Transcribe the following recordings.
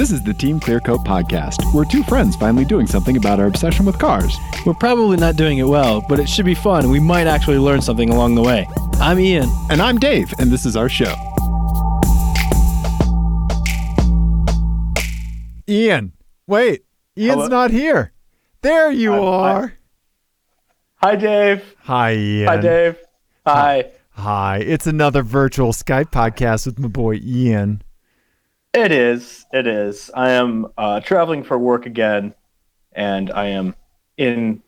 This is the Team Clearcoat Podcast. We're two friends finally doing something about our obsession with cars. We're probably not doing it well, but it should be fun, and we might actually learn something along the way. I'm Ian. And I'm Dave, and this is our show. Ian, wait. Ian's Hello? not here. There you are. Hi, Dave. Hi, Ian. Hi, Dave. Hi. Hi. It's another virtual Skype podcast with my boy, Ian. It is. It is. I am traveling for work again, and I am in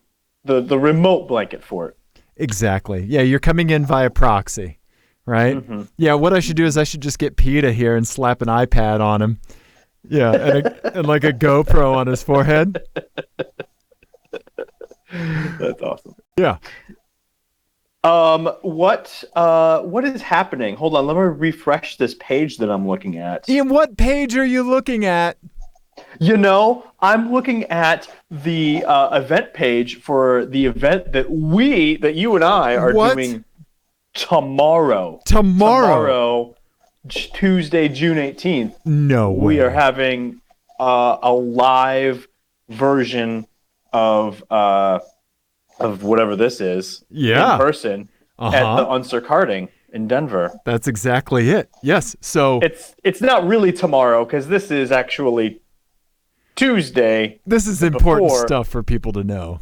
the remote blanket for it. Exactly. Yeah, you're coming in via proxy, right? Mm-hmm. Yeah, what I should do is I should just get PETA here and slap an iPad on him. Yeah, and like a GoPro on his forehead. That's awesome. Yeah. What is happening? Hold on, let me refresh this page that I'm looking at. Ian, what page are you looking at? You know, I'm looking at the event page for the event that you and I are doing tomorrow. Tomorrow, Tuesday, June 18th. No way. We are having a live version of whatever this is in person at the Unser Karting in Denver. That's exactly it. Yes. So it's not really tomorrow because this is actually Tuesday. This is important stuff for people to know.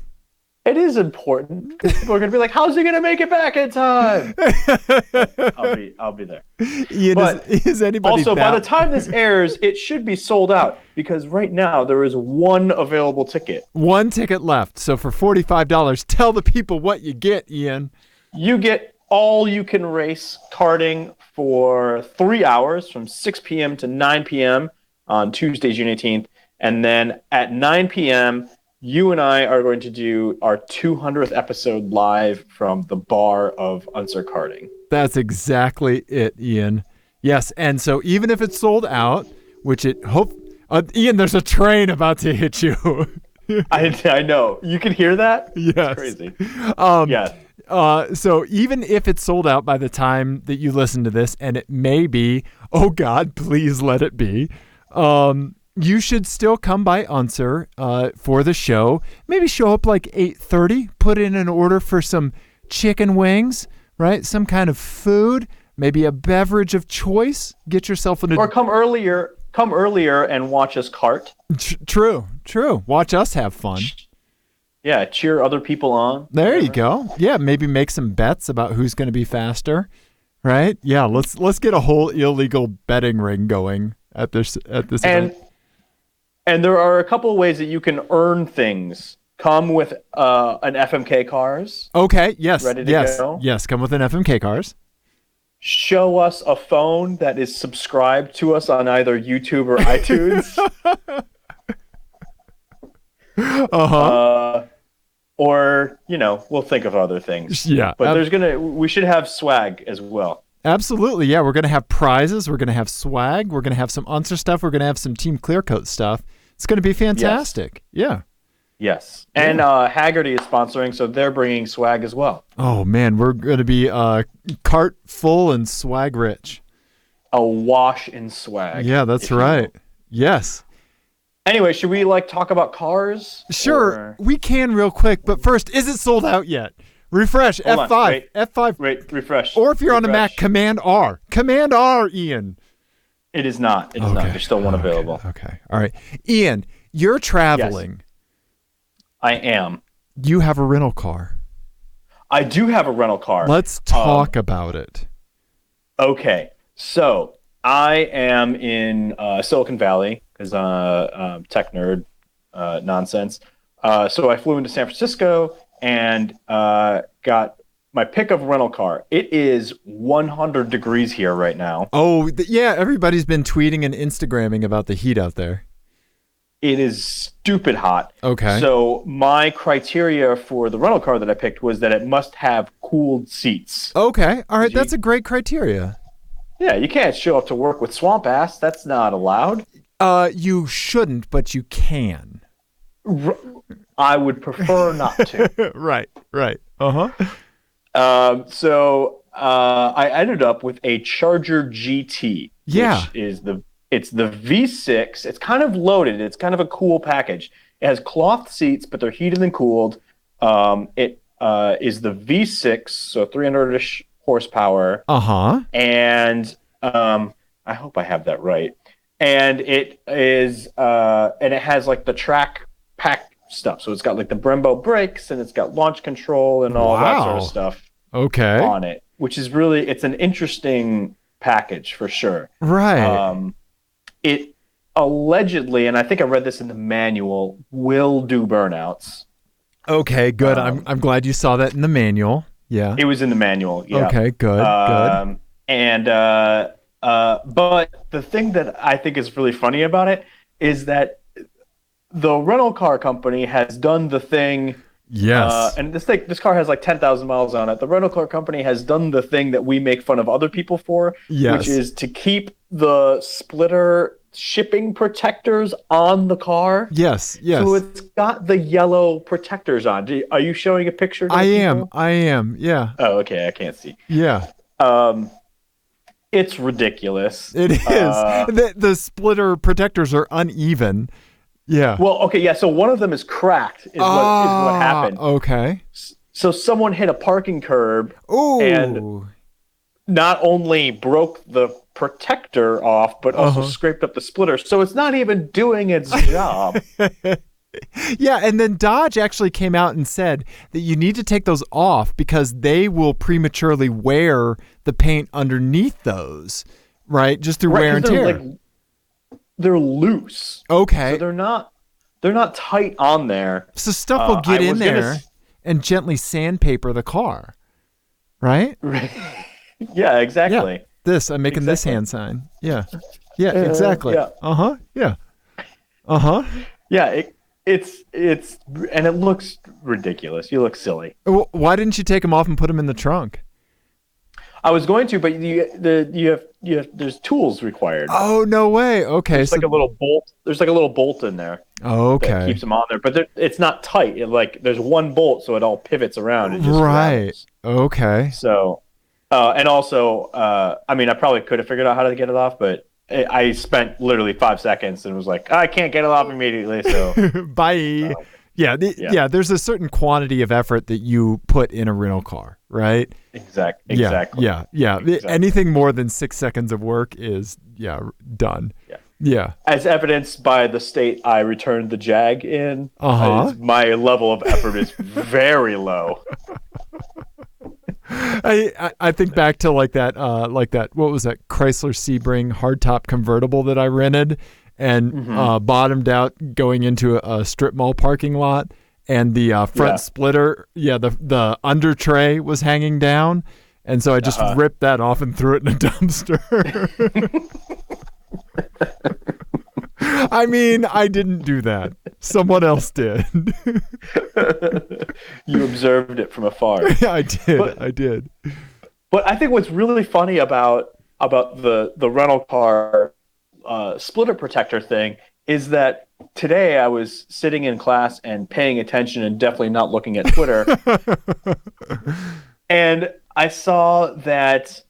It is important because people are going to be like, "How's he going to make it back in time?" I'll be there. Ian, but is anybody also by the time this airs, it should be sold out because right now there is one available ticket. One ticket left. So for $45, tell the people what you get, Ian. You get all you can race karting for 3 hours from 6 p.m. to 9 p.m. on Tuesday, June 18th. And then at 9 p.m., you and I are going to do our 200th episode live from the bar of Unser Karting. That's exactly it, Ian. Yes, and so even if it's sold out, which Ian, there's a train about to hit you. I know. You can hear that? Yes. It's crazy. Yeah. So even if it's sold out by the time that you listen to this, and it may be, oh God, please let it be, you should still come by Unser for the show. Maybe show up like 8:30, put in an order for some chicken wings, right? Some kind of food, maybe a beverage of choice. Get yourself Or come earlier and watch us kart. True. Watch us have fun. Yeah, cheer other people on. There you go. Yeah, maybe make some bets about who's going to be faster, right? Yeah, let's get a whole illegal betting ring going at this event. And there are a couple of ways that you can earn things. Come with an FMK cars. Okay, yes. Ready to go? Yes, come with an FMK cars. Show us a phone that is subscribed to us on either YouTube or iTunes. Or, we'll think of other things. Yeah. But we should have swag as well. Absolutely, yeah. We're going to have prizes. We're going to have swag. We're going to have some Unser stuff. We're going to have some Team Clearcoat stuff. It's going to be fantastic. Yes. Yeah. Yes. And Haggerty is sponsoring, so they're bringing swag as well. Oh, man. We're going to be cart full and swag rich. Awash in swag. Yeah, that's right. Yes. Anyway, should we talk about cars? Sure. We can real quick. But first, is it sold out yet? Refresh. Hold F5. on, wait. F5. Wait, refresh. Or if you're on a Mac, Command R. Command R, Ian. It is not. It is not. There's still one available. Okay. All right. Ian, you're traveling. Yes. I am. You have a rental car. I do have a rental car. Let's talk about it. Okay. So I am in Silicon Valley because tech nerd nonsense. So I flew into San Francisco and got my pick of rental car. It is 100 degrees here right now. Oh, yeah. Everybody's been tweeting and Instagramming about the heat out there. It is stupid hot. Okay. So my criteria for the rental car that I picked was that it must have cooled seats. Okay. All right. That's a great criteria. Yeah, you can't show up to work with swamp ass. That's not allowed. You shouldn't, but you can. I would prefer not to. Right. Uh-huh. So I ended up with a Charger GT. Yeah. Which is It's the V6. It's kind of loaded. It's kind of a cool package. It has cloth seats, but they're heated and cooled. It is the V6, so 300-ish horsepower. And I hope I have that right. And it is, and it has like the track pack stuff. So it's got like the Brembo brakes, and it's got launch control and all that sort of stuff. On it, which is really, it's an interesting package for sure. Right. It allegedly, and I think I read this in the manual, will do burnouts. Okay, good. I'm glad you saw that in the manual. Yeah. It was in the manual. Yeah. Okay, good. Good. And but the thing that I think is really funny about it is that the rental car company has done the thing. Yes. And this car has like 10,000 miles on it. The rental car company has done the thing that we make fun of other people for, which is to keep the splitter shipping protectors on the car. Yes, yes. So it's got the yellow protectors on. Are you showing a picture? I am. Yeah. Oh, okay. I can't see. Yeah. It's ridiculous. It is. The splitter protectors are uneven. Yeah. Well, okay, yeah. So one of them is cracked. Is what happened. Okay. So someone hit a parking curb. Ooh. And not only broke the protector off, but also scraped up the splitter. So it's not even doing its job. Yeah, and then Dodge actually came out and said that you need to take those off because they will prematurely wear the paint underneath those, right? Just through wear and tear. They're loose. Okay. So they're not tight on there. So stuff will get in there and gently sandpaper the car, right? Yeah, exactly. Yeah. I'm making this hand sign. Yeah. Yeah, exactly. Yeah. Yeah. Yeah, it's and it looks ridiculous. You look silly. Well, why didn't you take them off and put them in the trunk? I was going to, but there's tools required. Oh, no way. Okay. There's like a little bolt. There's like a little bolt in there. Okay. That keeps them on there, but it's not tight. There's one bolt, so it all pivots around. It just rattles. Okay. So, and also, I mean, I probably could have figured out how to get it off, but I spent literally 5 seconds and was like, I can't get it off immediately. So bye. Yeah. There's a certain quantity of effort that you put in a rental car, right? Exactly. Yeah. Exactly. Anything more than 6 seconds of work is done. Yeah. As evidenced by the state I returned the Jag in, my level of effort is very low. I think back to like that what was that Chrysler Sebring hardtop convertible that I rented and bottomed out going into a strip mall parking lot, and the front splitter, the under tray was hanging down, and so I just ripped that off and threw it in a dumpster. I mean, I didn't do that. Someone else did. You observed it from afar. I did. But I think what's really funny about the rental car splitter protector thing is that today I was sitting in class and paying attention and definitely not looking at Twitter. And I saw that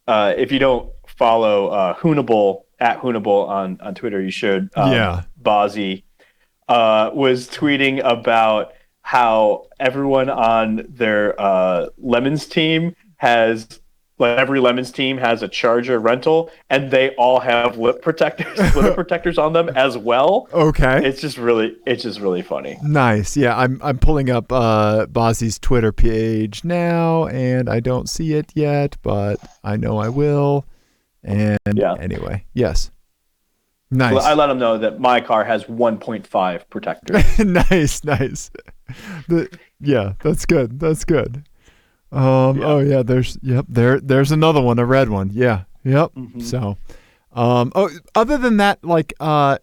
if you don't follow Hoonable, at Hoonable on Twitter, you should. Bozzy was tweeting about how everyone on their Lemons team has, like, every Lemons team has a Charger rental, and they all have lip protectors on them as well. Okay, it's just really funny. Nice. Yeah, I'm pulling up Bozzy's Twitter page now, and I don't see it yet, but I know I will. And anyway, yes. Nice. Well, I let him know that my car has 1.5 protectors. Nice. That's good. Oh yeah, there's another one, a red one. Yeah. Yep. Mm-hmm. So, other than that, like,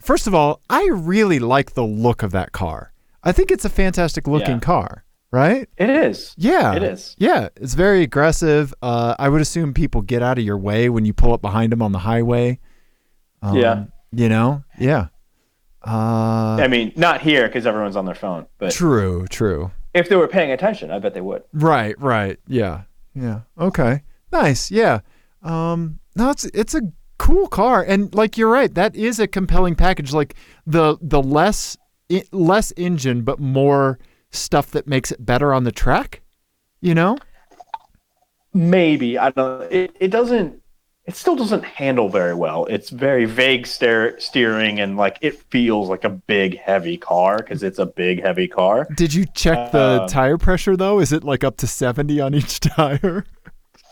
first of all, I really like the look of that car. I think it's a fantastic looking car, right? It is. Yeah. It is. Yeah. It's very aggressive. I would assume people get out of your way when you pull up behind them on the highway. You know? Yeah. I mean, not here because everyone's on their phone. But True. If they were paying attention, I bet they would. Right. Yeah. Okay. Nice. Yeah. No, it's a cool car. And like, you're right, that is a compelling package. Like the less engine, but more stuff that makes it better on the track, you know? Maybe. I don't know. It still doesn't handle very well. It's very vague steering, and like it feels like a big heavy car because it's a big heavy car. Did you check the tire pressure though? Is it like up to 70 on each tire?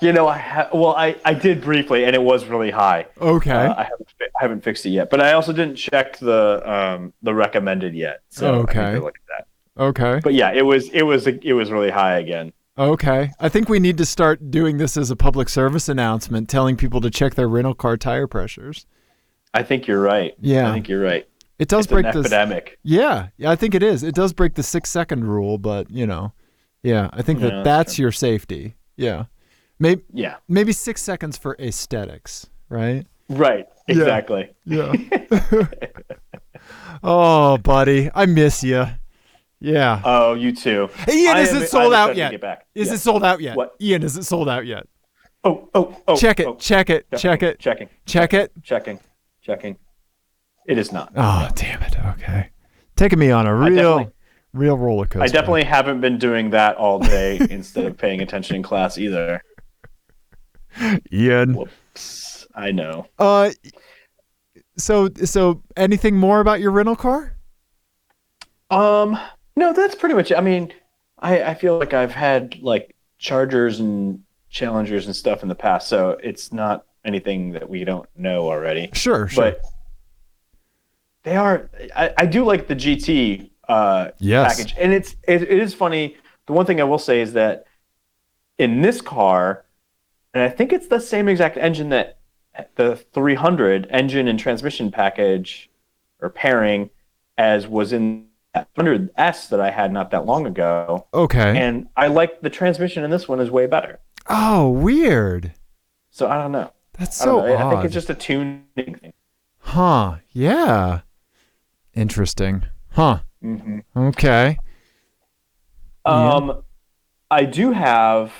I did briefly, and it was really high. Okay. I haven't fixed it yet, but I also didn't check the recommended yet. So okay. I need to look at that. Okay. But yeah, it was really high again. Okay. I think we need to start doing this as a public service announcement, telling people to check their rental car tire pressures. I think you're right. Yeah. I think you're right. It does it's break an epidemic. Yeah, I think it is. It does break the 6-second rule, but I think that's your safety. Yeah. Maybe 6 seconds for aesthetics, right? Right. Exactly. Yeah. Oh, buddy, I miss you. Yeah. Oh, you too. Hey, Ian, is it sold out yet? Is it sold out yet? What? Ian, is it sold out yet? Oh. Check it. Checking. Check it. Checking. It is not. Oh, damn it. Okay. Taking me on a real roller coaster. I definitely haven't been doing that all day instead of paying attention in class either. Ian. Whoops. I know. So anything more about your rental car? No, that's pretty much it. I mean, I feel like I've had like Chargers and Challengers and stuff in the past, so it's not anything that we don't know already. Sure. But they are. I do like the GT package, and it is funny. The one thing I will say is that in this car, and I think it's the same exact engine that the 300 engine and transmission package or pairing as was in 100S that I had not that long ago. Okay. And I like the transmission in this one is way better. Oh, weird. So I don't know. That's so odd. I think it's just a tuning thing. Huh. Yeah. Interesting. Huh. Mm-hmm. Okay. I do have,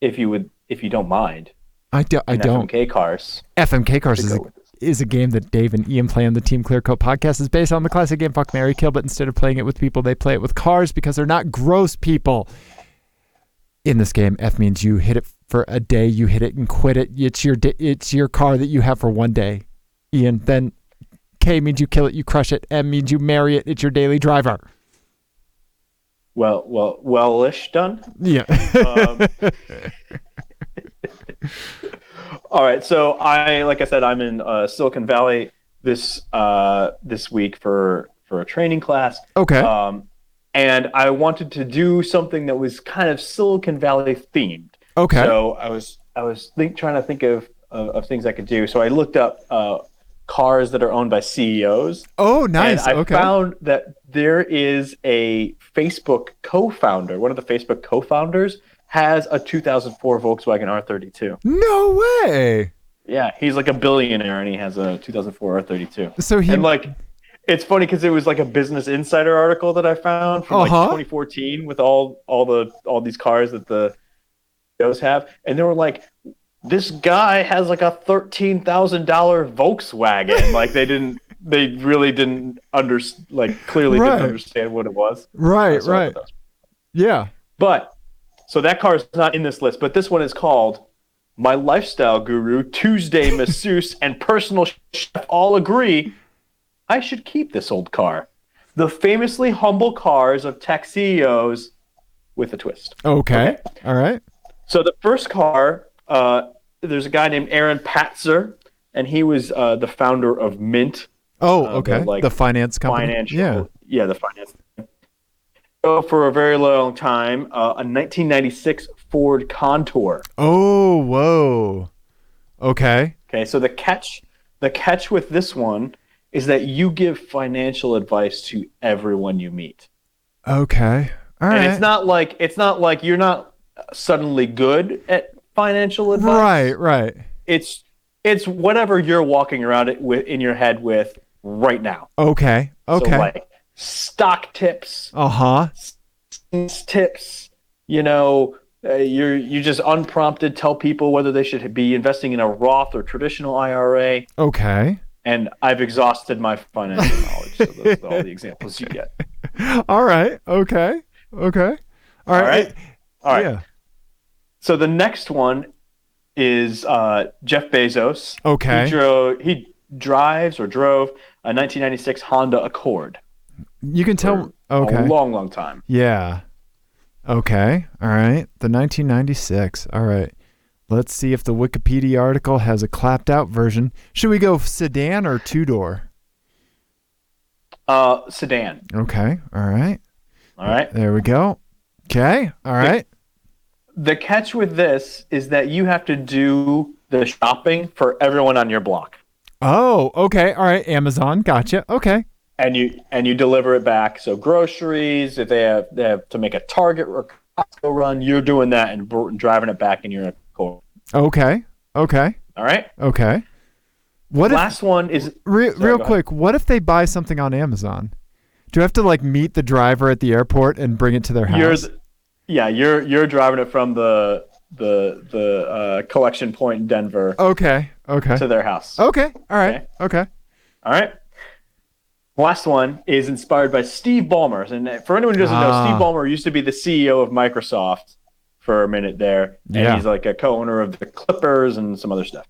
if you don't mind. I don't. FMK Cars. FMK Cars is a game that Dave and Ian play on the Team Clear Coat podcast. It's based on the classic game Fuck, Marry, Kill, but instead of playing it with people, they play it with cars because they're not gross people. In this game, F means you hit it for a day, you hit it and quit it. It's your car that you have for one day. Ian, then K means you kill it, you crush it. M means you marry it. It's your daily driver. Well-ish done. Yeah. All right, so like I said, I'm in Silicon Valley this week for a training class. Okay. And I wanted to do something that was kind of Silicon Valley themed. Okay. So I was trying to think of things I could do. So I looked up cars that are owned by CEOs. Oh, nice. And I found that there is a Facebook co-founder. One of the Facebook co-founders has a 2004 Volkswagen R32. No way. Yeah, he's like a billionaire, and he has a 2004 R32. So he and like, it's funny because it was like a Business Insider article that I found from like 2014 with all these cars that the CEOs have, and they were like, this guy has like a $13,000 Volkswagen. Like they really didn't clearly didn't understand what it was. Right. Yeah. But so that car is not in this list, but this one is called My Lifestyle Guru, Tuesday Masseuse, and Personal Chef all agree I should keep this old car. The famously humble cars of tech CEOs with a twist. Okay. All right. So the first car, there's a guy named Aaron Patzer, and he was the founder of Mint. Oh, okay. The finance company. The finance. So for a very long time, a 1996 Ford Contour. Oh, whoa. Okay. Okay, so the catch with this one is that you give financial advice to everyone you meet. Okay. All right. And it's not like you're not suddenly good at financial advice. Right. It's whatever you're walking around it with in your head with right now. Okay. So like stock tips. Uh-huh. Tips, You just unprompted tell people whether they should be investing in a Roth or traditional IRA. Okay. And I've exhausted my financial knowledge. So those are all the examples you get. All right. Okay. All right. Yeah. So the next one is Jeff Bezos. Okay. He drives or drove a 1996 Honda Accord. You can tell. Okay. A long, long time. Yeah. Okay. All right. The 1996. All right. Let's see if the Wikipedia article has a clapped out version. Should we go sedan or two-door? Sedan. Okay. All right. All right. There we go. Okay. All right. The catch with this is that you have to do the shopping for everyone on your block. Oh, okay. All right. Amazon. Gotcha. Okay. And you deliver it back. So groceries, if they have to make a Target or Costco run, you're doing that and driving it back in your Accord. Okay. All right. Okay. Last one is real quick. What if they buy something on Amazon? Do you have to like meet the driver at the airport and bring it to their house? You're driving it from the collection point in Denver. Okay. To their house. Okay. All right. Okay. All right. Last one is inspired by Steve Ballmer. And for anyone who doesn't know, Steve Ballmer used to be the CEO of Microsoft for a minute there. And he's like a co-owner of the Clippers and some other stuff.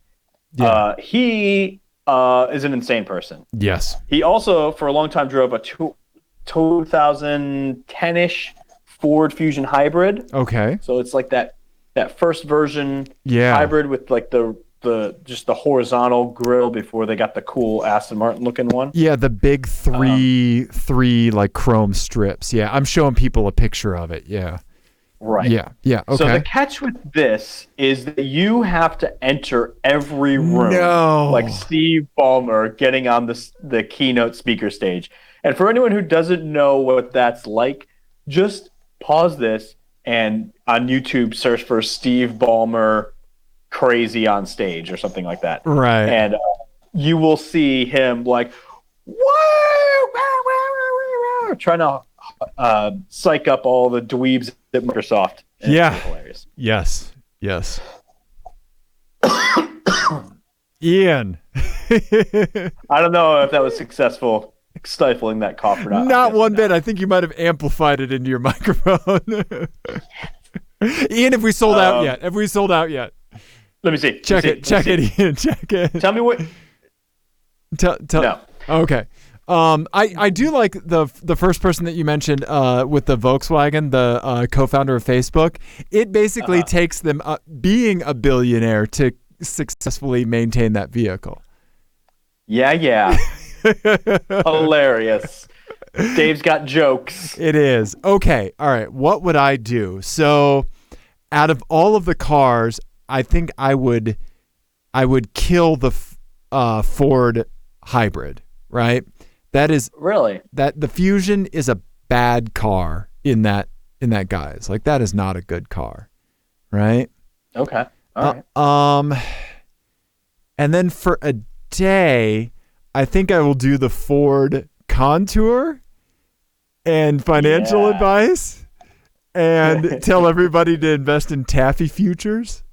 Yeah. He is an insane person. Yes. He also, for a long time, drove a 2010-ish Ford Fusion hybrid. Okay. So it's like that first version hybrid with like the horizontal grill before they got the cool Aston Martin looking one. Yeah, the big three like chrome strips. Yeah, I'm showing people a picture of it. Yeah. Right. Yeah. Okay. So the catch with this is that you have to enter every room like Steve Ballmer getting on the keynote speaker stage. And for anyone who doesn't know what that's like, just pause this and on YouTube search for Steve Ballmer crazy on stage or something like that. Right. And you will see him like, whoa, trying to psych up all the dweebs at Microsoft. And yeah. It's hilarious. Yes. Ian. I don't know if that was successful stifling that cough or not. Not one bit. I think you might have amplified it into your microphone. Ian, have we sold out yet? Let me see. Check it, Ian. Check it. Tell me what. No. Okay. I do like the first person that you mentioned with the Volkswagen, the co-founder of Facebook. It basically takes them being a billionaire to successfully maintain that vehicle. Yeah. Hilarious. Dave's got jokes. It is. Okay. All right. What would I do? So out of all of the cars, I think I would kill the Ford hybrid, right? That is really that the Fusion is a bad car in that guise. Like that is not a good car, right? Okay. All right. And then for a day, I think I will do the Ford Contour and financial advice and tell everybody to invest in taffy futures.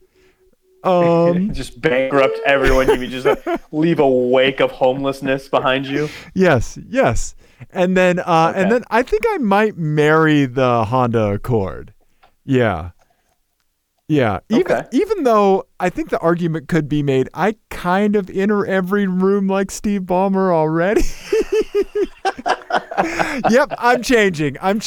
Just bankrupt everyone. You just leave a wake of homelessness behind you. Yes. And then I think I might marry the Honda Accord. Yeah. Even though I think the argument could be made, I kind of enter every room like Steve Ballmer already. Yep, I'm changing. I'm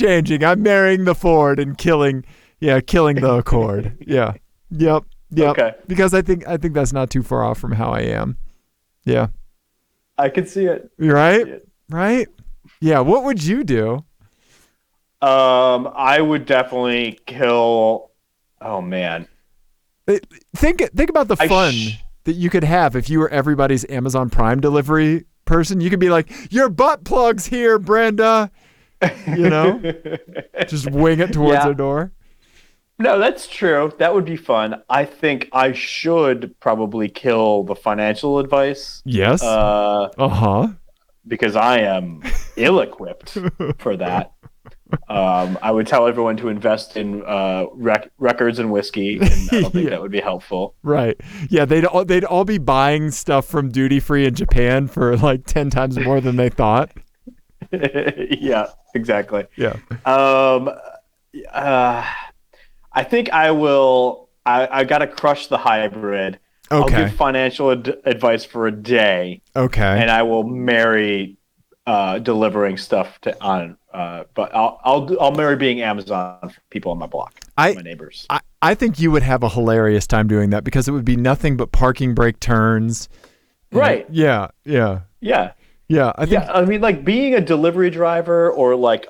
marrying the Ford and killing the Accord. Yeah. Yep. Okay. Because I think that's not too far off from how I am. Yeah. I can see it. You're right? Right? Yeah. What would you do? I would definitely kill. Oh man. Think about the fun that you could have if you were everybody's Amazon Prime delivery person. You could be like, your butt plug's here, Brenda. You know? Just wing it towards their door. No, that's true. That would be fun. I think I should probably kill the financial advice. Yes. Because I am ill-equipped for that. I would tell everyone to invest in records and whiskey, and I don't think that would be helpful. Right. Yeah, they'd all be buying stuff from duty free in Japan for like 10 times more than they thought. Yeah, exactly. Yeah. I think I will. I got to crush the hybrid. Okay. I'll give financial advice for a day. Okay. And I will marry delivering stuff but I'll marry being Amazon for people on my block, my neighbors. I think you would have a hilarious time doing that because it would be nothing but parking brake turns. Right. Yeah. I mean, like being a delivery driver or like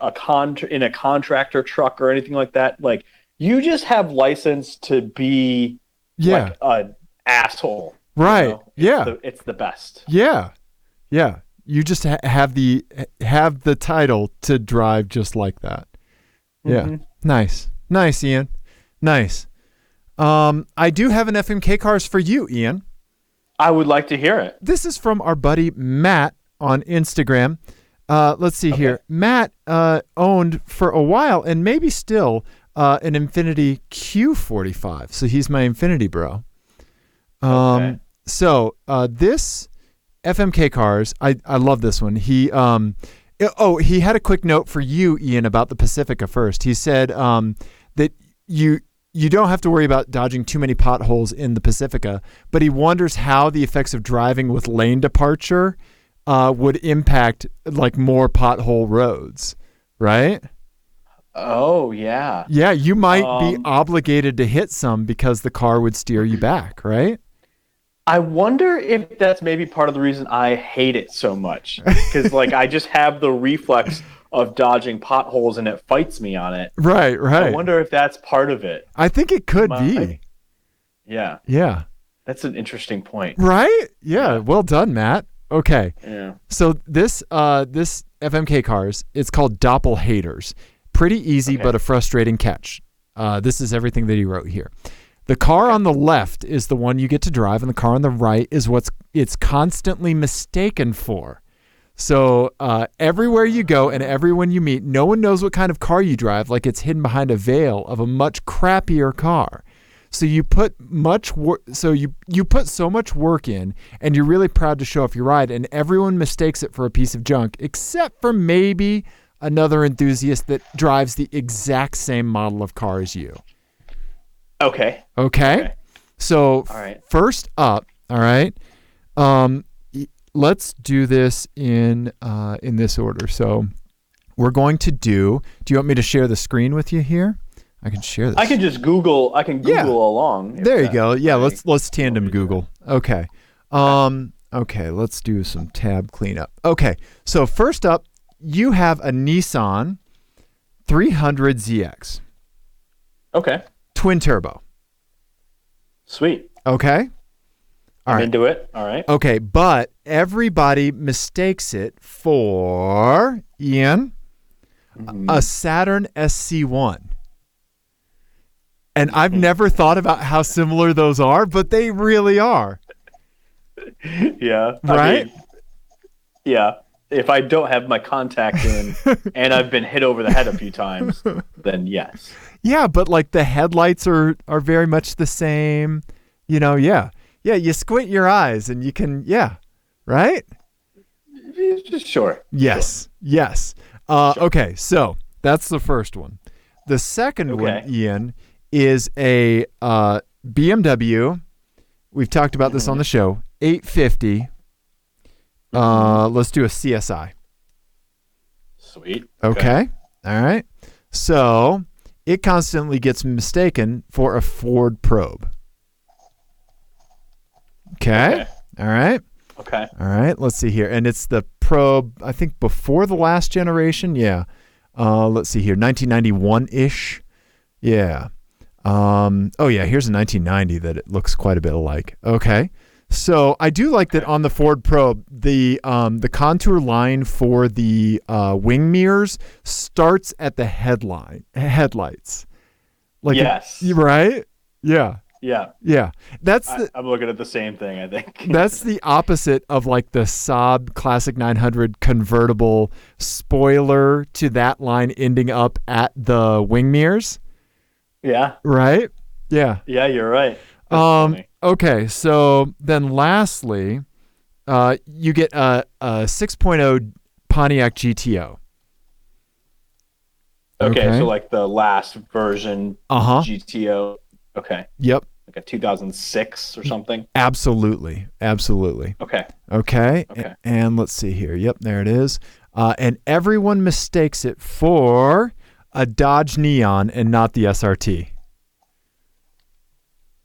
in a contractor truck or anything like that. Like you just have license to be like an asshole. Right. You know? It's the best. Yeah. You just have the title to drive just like that. Yeah. Mm-hmm. Nice, Ian. Nice. I do have an FMK cars for you, Ian. I would like to hear it. This is from our buddy Matt on Instagram. Let's see here. Matt owned for a while and maybe still an Infiniti Q45. So he's my Infiniti bro. So this FMK cars, I love this one. He had a quick note for you, Ian, about the Pacifica first. He said that you don't have to worry about dodging too many potholes in the Pacifica, but he wonders how the effects of driving with lane departure would impact like more pothole roads, right? Oh, yeah. Yeah, you might be obligated to hit some because the car would steer you back, right? I wonder if that's maybe part of the reason I hate it so much. Because like I just have the reflex of dodging potholes and it fights me on it. Right. I wonder if that's part of it. I think it could be. Yeah. Yeah. That's an interesting point. Right? Yeah. Well done, Matt. Okay. Yeah. So this FMK cars, it's called Doppelhaters. Pretty easy, but a frustrating catch. This is everything that he wrote here. The car on the left is the one you get to drive, and the car on the right is it's constantly mistaken for. So everywhere you go and everyone you meet, no one knows what kind of car you drive, like it's hidden behind a veil of a much crappier car. So you put you put so much work in, and you're really proud to show off your ride, and everyone mistakes it for a piece of junk, except for maybe another enthusiast that drives the exact same model of car as you. Okay. So first up, all right. Let's do this in this order. So we're going to do you want me to share the screen with you here? I can share this. I can just Google. I can Google along. There you go. Yeah, let's tandem Google. Okay. Okay, let's do some tab cleanup. Okay. So first up, you have a Nissan 300ZX. Okay. Twin turbo. Sweet. Okay. All right. Into it. All right. Okay, but everybody mistakes it for Ian, a Saturn SC1. And I've never thought about how similar those are, but they really are. Yeah. Right? I mean, yeah. If I don't have my contact in and I've been hit over the head a few times, then yes. Yeah, but like the headlights are very much the same. You know, yeah, you squint your eyes and you can, right? Sure. Yes. Sure. Okay, so that's the first one. The second one, Ian, is a BMW. We've talked about this on the show. 850. Let's do a CSI. Sweet. Okay. All right. So it constantly gets mistaken for a Ford Probe. Okay. All right. Okay. All right. Let's see here. And it's the Probe, I think, before the last generation. Yeah. Let's see here. 1991-ish. Yeah. Here's a 1990 that it looks quite a bit alike. Okay. So I do like that on the Ford Probe, the contour line for the wing mirrors starts at the headlights. Like yes. Right? Yeah. Yeah. Yeah. I'm looking at the same thing, I think. That's the opposite of like the Saab Classic 900 convertible spoiler to that line ending up at the wing mirrors. Yeah. Right? Yeah. Yeah, you're right. That's funny. Okay, so then lastly, you get a 6.0 Pontiac GTO. Okay, so like the last version GTO. Okay. Yep. Like a 2006 or something. Absolutely. Okay. Okay. And let's see here. Yep, there it is. And everyone mistakes it for a Dodge Neon and not the SRT.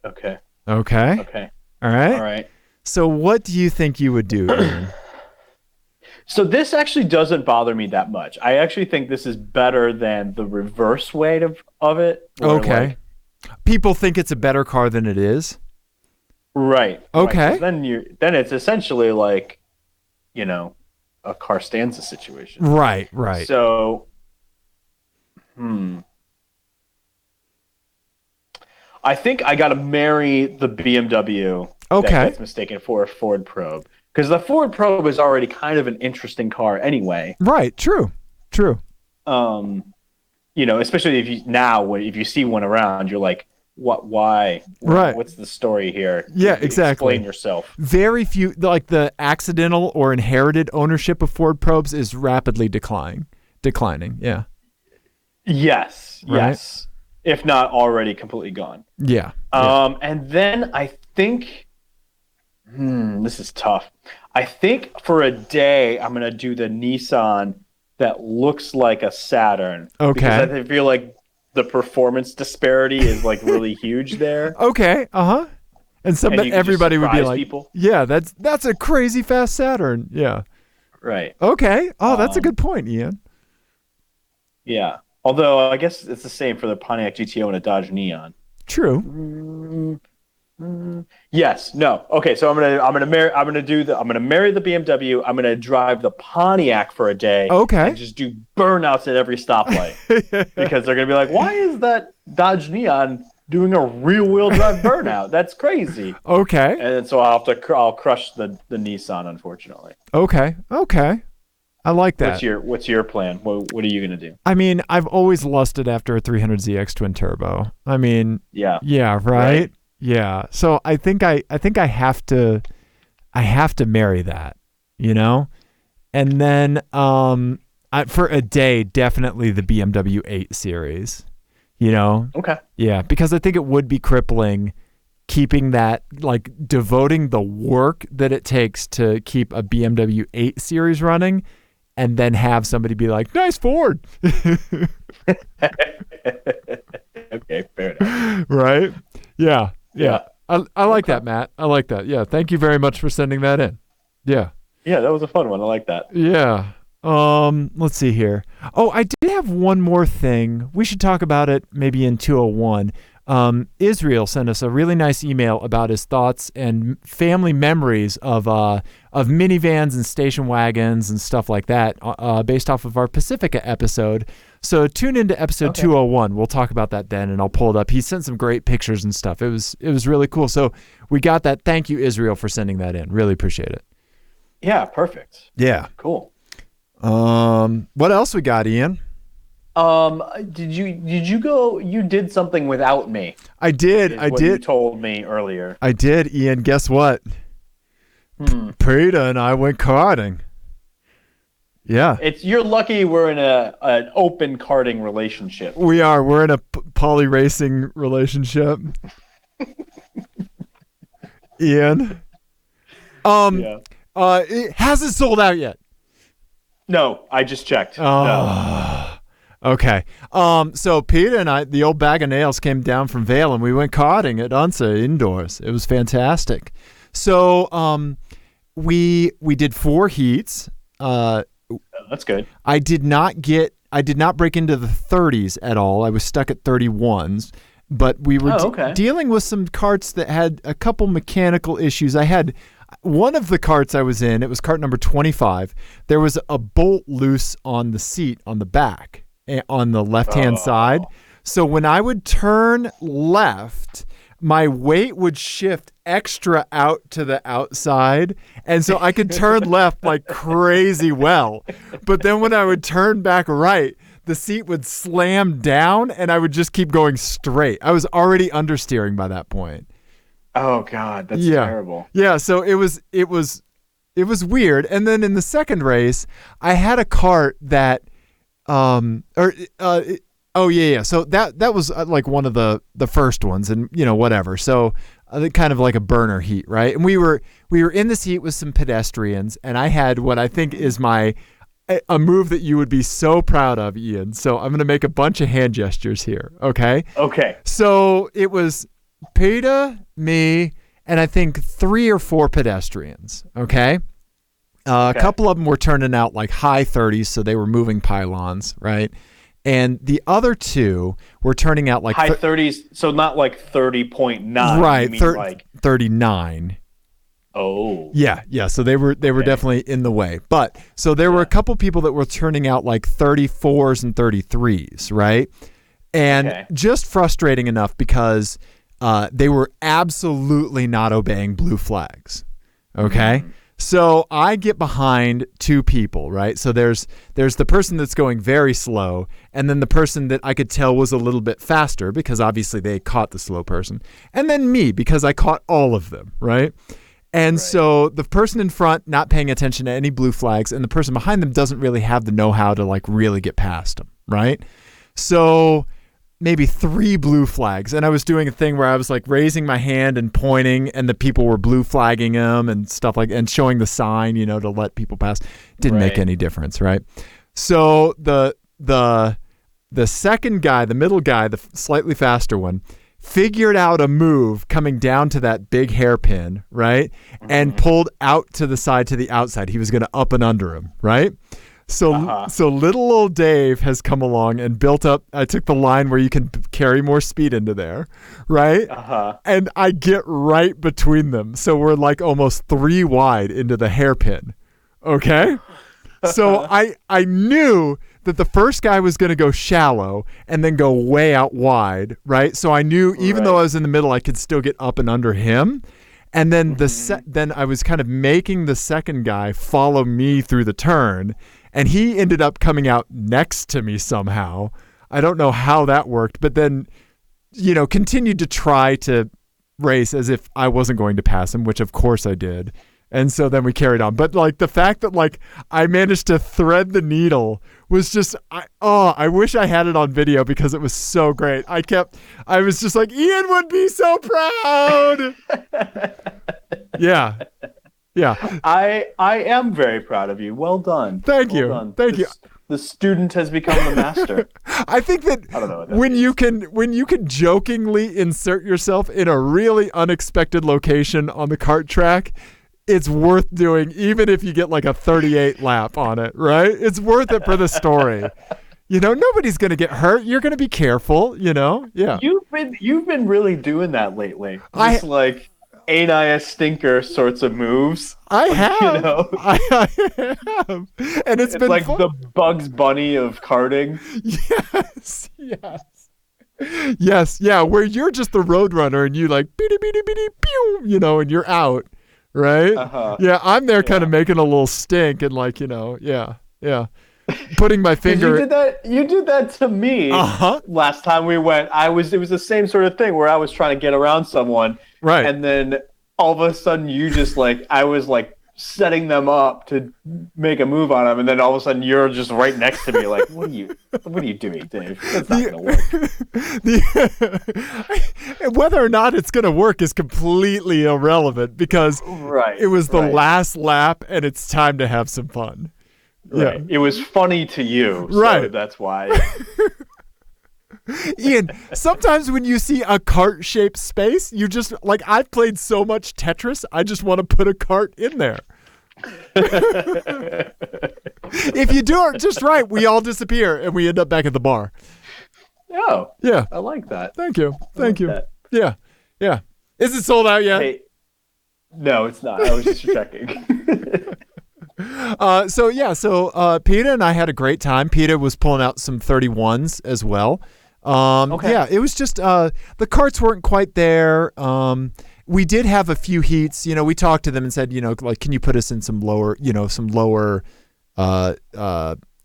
Okay. All right. So what do you think you would do, Ian? So this actually doesn't bother me that much. I actually think this is better than the reverse way of it. Okay. Like, people think it's a better car than it is. Right. Okay. Right. Then it's essentially like, a car stanza situation. Right. So, I think I got to marry the BMW that gets mistaken for a Ford Probe. Because the Ford Probe is already kind of an interesting car anyway. Right. True. Especially if you see one around, you're like, what? Why? Right. What's the story here? Yeah, exactly. Explain yourself. Very few, like the accidental or inherited ownership of Ford Probes is rapidly declining. Yeah. Yes. Right? Yes. If not already completely gone. Yeah. And then I think, this is tough. I think for a day I'm gonna do the Nissan that looks like a Saturn. Okay. Because I feel like the performance disparity is like really huge there. Okay. And everybody would be like, people. yeah, that's a crazy fast Saturn. Yeah. Right. Okay. Oh, that's a good point, Ian. Yeah. Although I guess it's the same for the Pontiac GTO and a Dodge Neon. True. Yes. No. Okay. So I'm gonna marry the BMW. I'm gonna drive the Pontiac for a day. Okay. And just do burnouts at every stoplight because they're gonna be like, why is that Dodge Neon doing a rear-wheel drive burnout? That's crazy. Okay. And then so I'll crush the Nissan, unfortunately. Okay. I like that. What's your plan? What are you gonna do? I mean, I've always lusted after a 300ZX twin turbo. I mean, yeah, right? Yeah. So I think I have to marry that, and then for a day, definitely the BMW 8 Series, Okay. Yeah, because I think it would be crippling keeping that, like devoting the work that it takes to keep a BMW 8 Series running and then have somebody be like, nice Ford. Okay, fair enough. Right? Yeah. I like that, Matt. I like that. Yeah. Thank you very much for sending that in. Yeah. Yeah, that was a fun one. I like that. Yeah. Let's see here. Oh, I did have one more thing. We should talk about it maybe in 201. Israel sent us a really nice email about his thoughts and family memories of minivans and station wagons and stuff like that, based off of our Pacifica episode. So tune into episode 201. We'll talk about that then, and I'll pull it up. He sent some great pictures and stuff. It was really cool. So we got that. Thank you, Israel, for sending that in. Really appreciate it. Yeah, perfect. Yeah. Cool. What else we got, Ian? Did you go? You did something without me. I did. You told me earlier. I did, Ian. Guess what? Peter and I went karting. Yeah. You're lucky we're in an open karting relationship. We are. We're in a poly racing relationship. Ian. It hasn't sold out yet. No, I just checked. No. Okay. So Peter and I, the old bag of nails, came down from Vail and we went karting at Unsa indoors. It was fantastic. So we did 4 heats. That's good. I did not break into the 30s at all. I was stuck at 31s. But we were dealing with some carts that had a couple mechanical issues. I had one of the carts I was in, it was cart number 25. There was a bolt loose on the seat on the back, on the left-hand side. So when I would turn left, my weight would shift extra out to the outside. And so I could turn left like crazy well. But then when I would turn back right, the seat would slam down and I would just keep going straight. I was already understeering by that point. Oh God, that's terrible. Yeah, so it was weird. And then in the second race, I had a kart that So that was like one of the first ones, and whatever. So kind of like a burner heat, right? And we were in this heat with some pedestrians, and I had what I think is a move that you would be so proud of, Ian. So I'm going to make a bunch of hand gestures here, okay? Okay. So it was Peter, me, and I think 3 or 4 pedestrians, okay? A couple of them were turning out like high 30s, so they were moving pylons, right? And the other 2 were turning out like high 30s, so not like 30.9. Right, you mean like 39. Oh. Yeah. So they were definitely in the way. But so there were a couple people that were turning out like 34s and 33s, right? And just frustrating enough because they were absolutely not obeying blue flags. Okay? Mm-hmm. So I get behind 2 people, right? So there's the person that's going very slow, and then the person that I could tell was a little bit faster because obviously they caught the slow person, and then me because I caught all of them, right? And so the person in front not paying attention to any blue flags, and the person behind them doesn't really have the know-how to like really get past them, right? So maybe 3 blue flags, and I was doing a thing where I was like raising my hand and pointing, and the people were blue flagging them and stuff like, and showing the sign, to let people pass. Didn't make any difference, right? So the second guy, the middle guy, the slightly faster one, figured out a move coming down to that big hairpin, right? Mm-hmm. And pulled out to the side to the outside. He was going to up and under him, right? So little old Dave has come along and built up. I took the line where you can carry more speed into there, right? And I get right between them. So we're like almost 3 wide into the hairpin. Okay? So I knew that the first guy was going to go shallow and then go way out wide, right? So I knew even though I was in the middle, I could still get up and under him. And then then I was kind of making the second guy follow me through the turn. And he ended up coming out next to me somehow. I don't know how that worked, but then, continued to try to race as if I wasn't going to pass him, which of course I did. And so then we carried on. But like the fact that like I managed to thread the needle was just, I wish I had it on video because it was so great. I was just like, Ian would be so proud. Yeah. I am very proud of you. Well done. Thank you. Thank you. The student has become the master. I think that I don't know what that when means. you can jokingly insert yourself in a really unexpected location on the kart track, it's worth doing even if you get like a 38 lap on it, right? It's worth it for the story. Nobody's going to get hurt. You're going to be careful, Yeah. You've been really doing that lately. Just like ain't I a stinker sorts of moves. I have. I have. And it's been like the Bugs Bunny of karting. Yes. Yeah, where you're just the road runner and you like beady beady beady pew, and you're out, right? Yeah, I'm there kind of making a little stink and like, yeah. Putting my finger. You did that to me last time we went. It was the same sort of thing where I was trying to get around someone. Right. And then all of a sudden you just like, I was like setting them up to make a move on them. And then all of a sudden you're just right next to me. Like, what are you doing, Dave? That's not going to work. Whether or not it's going to work is completely irrelevant because it was the last lap and it's time to have some fun. Right. Yeah. It was funny to you. So that's why. Ian, sometimes when you see a cart-shaped space, you just, like, I've played so much Tetris, I just want to put a cart in there. If you do it just right, we all disappear, and we end up back at the bar. Oh. Yeah. I like that. Thank you. That. Yeah. Is it sold out yet? Hey, no, it's not. I was just checking. So Peter and I had a great time. Peter was pulling out some 31s as well. Okay. Yeah, it was just the carts weren't quite there. We did have a few heats. We talked to them and said, like, can you put us in some lower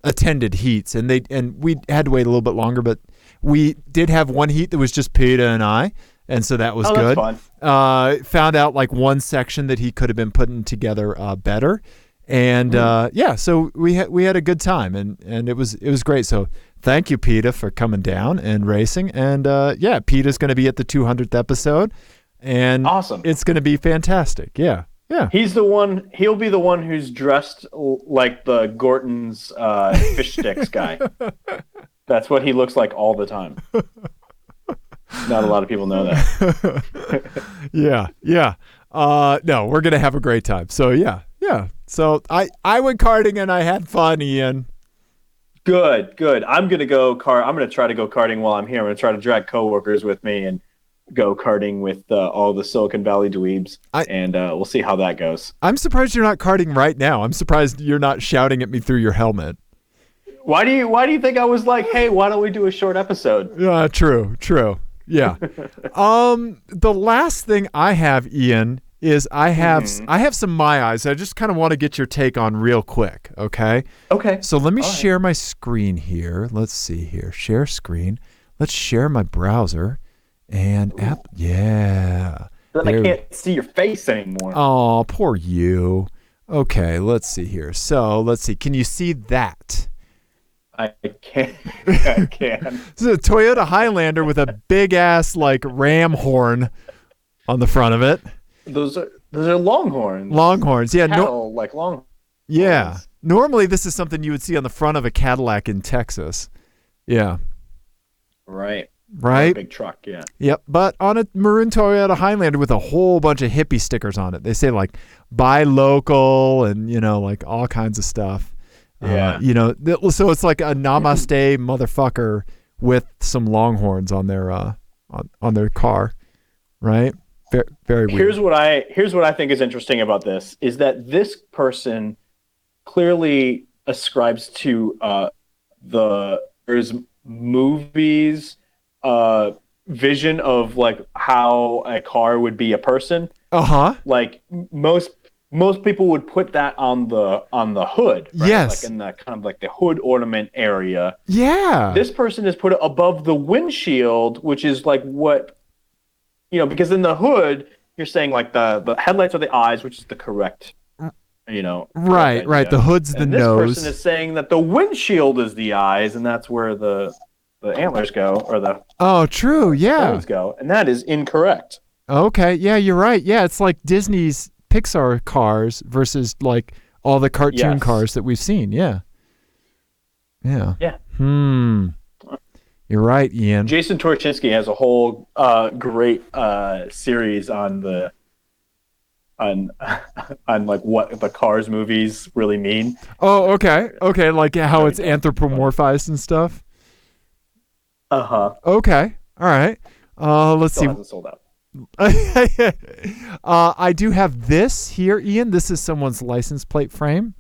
attended heats? And we had to wait a little bit longer, but we did have one heat that was just Peter and I, and so that was good. That's fun. Found out like one section that he could have been putting together better, and so we had a good time, and it was great. So thank you, Peter, for coming down and racing, and Peter's going to be at the 200th episode, and awesome. It's going to be fantastic. Yeah. He's the one. He'll be the one who's dressed like the Gorton's fish sticks guy. That's what he looks like all the time. Not a lot of people know that. Yeah. No, we're gonna have a great time. So yeah. So I went karting and I had fun, Ian. Good. I'm gonna go I'm gonna try to go karting while I'm here. I'm gonna try to drag coworkers with me and go karting with all the Silicon Valley dweebs, and we'll see how that goes. I'm surprised you're not karting right now. I'm surprised you're not shouting at me through your helmet. Why do you think I was like, hey, why don't we do a short episode? Yeah, true. Yeah. The last thing I have, Ian, is I have some my eyes. I just kind of want to get your take on real quick. Okay. So let me share my screen here. Let's see here. Share screen. Let's share my browser and app. Yeah. Then I can't see your face anymore. Oh, poor you. Okay. Let's see here. So let's see. Can you see that? I can. I can. This is a Toyota Highlander with a big ass like ram horn on the front of it. Those are Longhorns. Longhorns, yeah. Like Longhorns. Yeah. Normally, this is something you would see on the front of a Cadillac in Texas. Yeah. Right. A big truck. Yeah. Yep. But on a maroon Toyota Highlander with a whole bunch of hippie stickers on it. They say like buy local and like all kinds of stuff. Yeah. So it's like a namaste motherfucker with some Longhorns on their on their car, right? Very weird. Here's what I think is interesting about this is that this person clearly ascribes to there's movies vision of like how a car would be a person. Like most people would put that on the hood, right? Yes. Like in the kind of like the hood ornament area. Yeah. This person has put it above the windshield, which is like what, because in the hood, you're saying like the headlights are the eyes, which is the correct, Right. The hood's the nose. This person is saying that the windshield is the eyes, and that's where the antlers go, or the true, yeah, horns go, and that is incorrect. Okay, yeah, you're right. Yeah, it's like Disney's Pixar cars versus like all the cartoon cars that we've seen. Yeah. You're right, Ian. Jason Torchinsky has a whole great series on like what the Cars movies really mean. Oh, okay, like how it's anthropomorphized and stuff. Okay, all right. Let's see. Hasn't sold out. I do have this here, Ian. This is someone's license plate frame.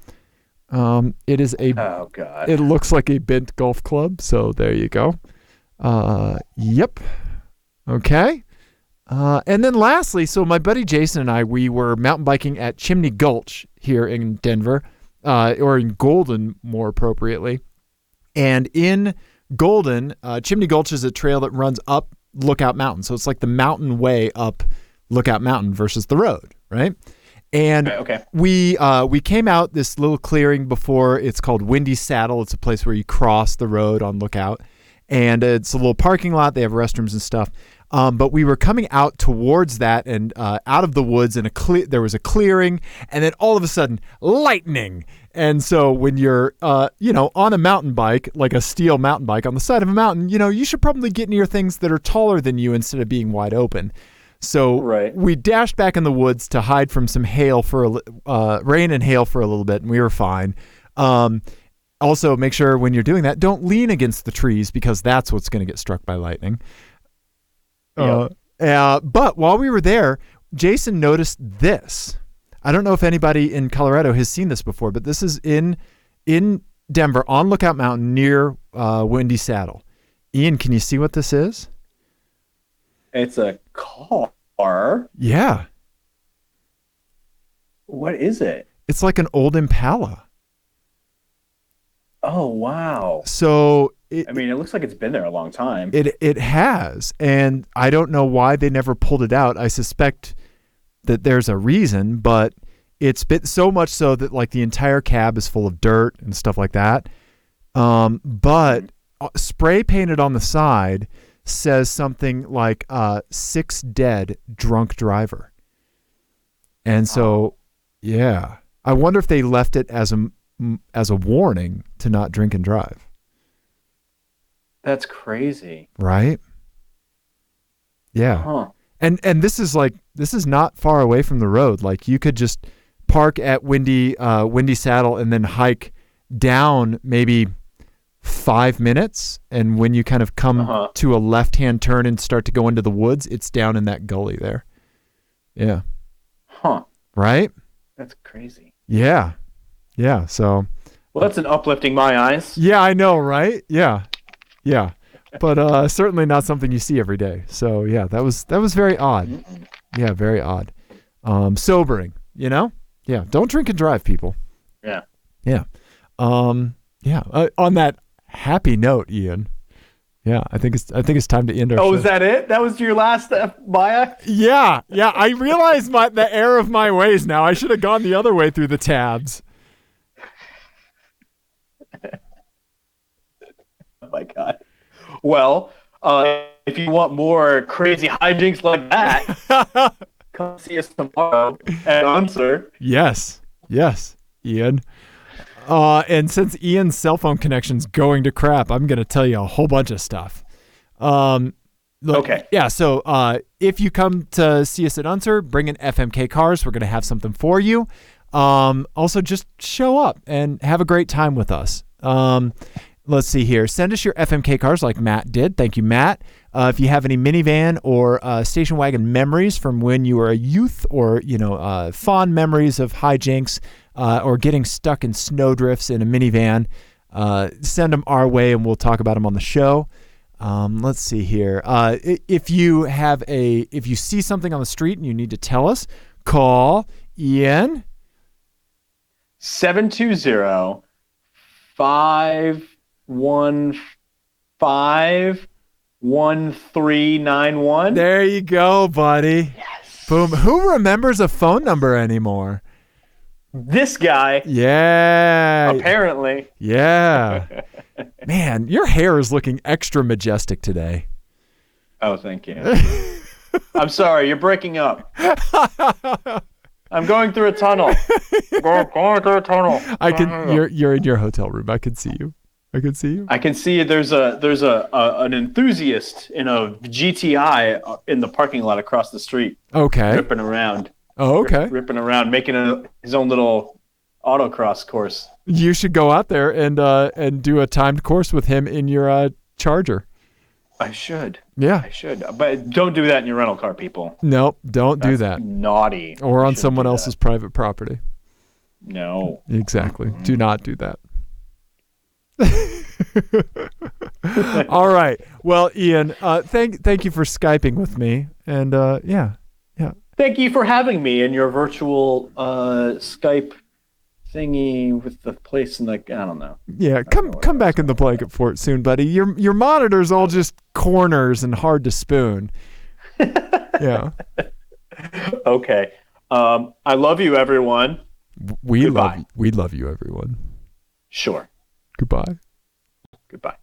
It is oh god. It looks like a bent golf club. So there you go. Yep. Okay. And then lastly, so my buddy Jason and I, we were mountain biking at Chimney Gulch here in Denver, or in Golden more appropriately. And in Golden, Chimney Gulch is a trail that runs up Lookout Mountain. So it's like the mountain way up Lookout Mountain versus the road, right? And we came out this little clearing before. It's called Windy Saddle. It's a place where you cross the road on Lookout. And it's a little parking lot. They have restrooms and stuff. But we were coming out towards that and out of the woods, and there was a clearing, and then all of a sudden, lightning. And so when you're, on a mountain bike, like a steel mountain bike on the side of a mountain, you should probably get near things that are taller than you instead of being wide open. So we dashed back in the woods to hide from some hail rain and hail for a little bit, and we were fine. Also, make sure when you're doing that, don't lean against the trees because that's what's going to get struck by lightning. But while we were there, Jason noticed this. I don't know if anybody in Colorado has seen this before, but this is in Denver on Lookout Mountain near Windy Saddle. Ian, can you see what this is? It's a car. Yeah. What is it? It's like an old Impala. Oh, wow. So I mean, it looks like it's been there a long time. it has, and I don't know why they never pulled it out. I suspect that there's a reason, but it's been so much so that like the entire cab is full of dirt and stuff like that. But spray painted on the side says something like 6 dead drunk driver. And so, yeah, I wonder if they left it as a warning to not drink and drive. That's crazy. Right? Yeah. Huh. And this is not far away from the road. Like you could just park at Windy Saddle and then hike down maybe 5 minutes. And when you kind of come to a left-hand turn and start to go into the woods, it's down in that gully there. Yeah. Huh. Right? That's crazy. Yeah. Yeah. So. Well, that's an uplifting my eyes. Yeah, I know, right? Yeah. Yeah. But certainly not something you see every day. So yeah, that was very odd. Yeah, very odd. Sobering, you know? Yeah. Don't drink and drive, people. Yeah. Yeah. Yeah. On that happy note, Ian. Yeah, I think it's time to end our show. Oh, is that it? That was your last Maya? Yeah. Yeah. I realize the error of my ways now. I should have gone the other way through the tabs. Oh my God. Well, if you want more crazy hijinks like that, come see us tomorrow at Answer. Yes, Ian. And since Ian's cell phone connection's going to crap, I'm going to tell you a whole bunch of stuff. Okay. Yeah, so if you come to see us at Unser, bring in FMK cars. We're going to have something for you. Also, just show up and have a great time with us. Let's see here. Send us your FMK cars like Matt did. Thank you, Matt. If you have any minivan or station wagon memories from when you were a youth or, fond memories of hijinks or getting stuck in snowdrifts in a minivan, send them our way and we'll talk about them on the show. Let's see here. If you see something on the street and you need to tell us, call Ian. 720-515-1391. There you go, buddy. Yes. Boom. Who remembers a phone number anymore? This guy. Yeah. Apparently. Yeah. Man, your hair is looking extra majestic today. Oh, thank you. I'm sorry, you're breaking up. I'm going through a tunnel. Going through a tunnel. You're in your hotel room. I can see you. I can see you. There's an enthusiast in a GTI in the parking lot across the street. Okay. Ripping around. Oh, okay. Ripping around, making his own little autocross course. You should go out there and do a timed course with him in your Charger. I should. Yeah. I should. But don't do that in your rental car, people. Nope, don't do that. Naughty. Or on someone else's private property. No. Exactly. Mm-hmm. Do not do that. All right. Well, Ian, thank you for Skyping with me. And yeah. Thank you for having me in your virtual Skype thingy with the place in the, I don't know. Yeah, come back in the blanket fort soon, buddy. Your monitor's all just corners and hard to spoon. Yeah. Okay. I love you, everyone. We love you, everyone. Sure. Goodbye. Goodbye.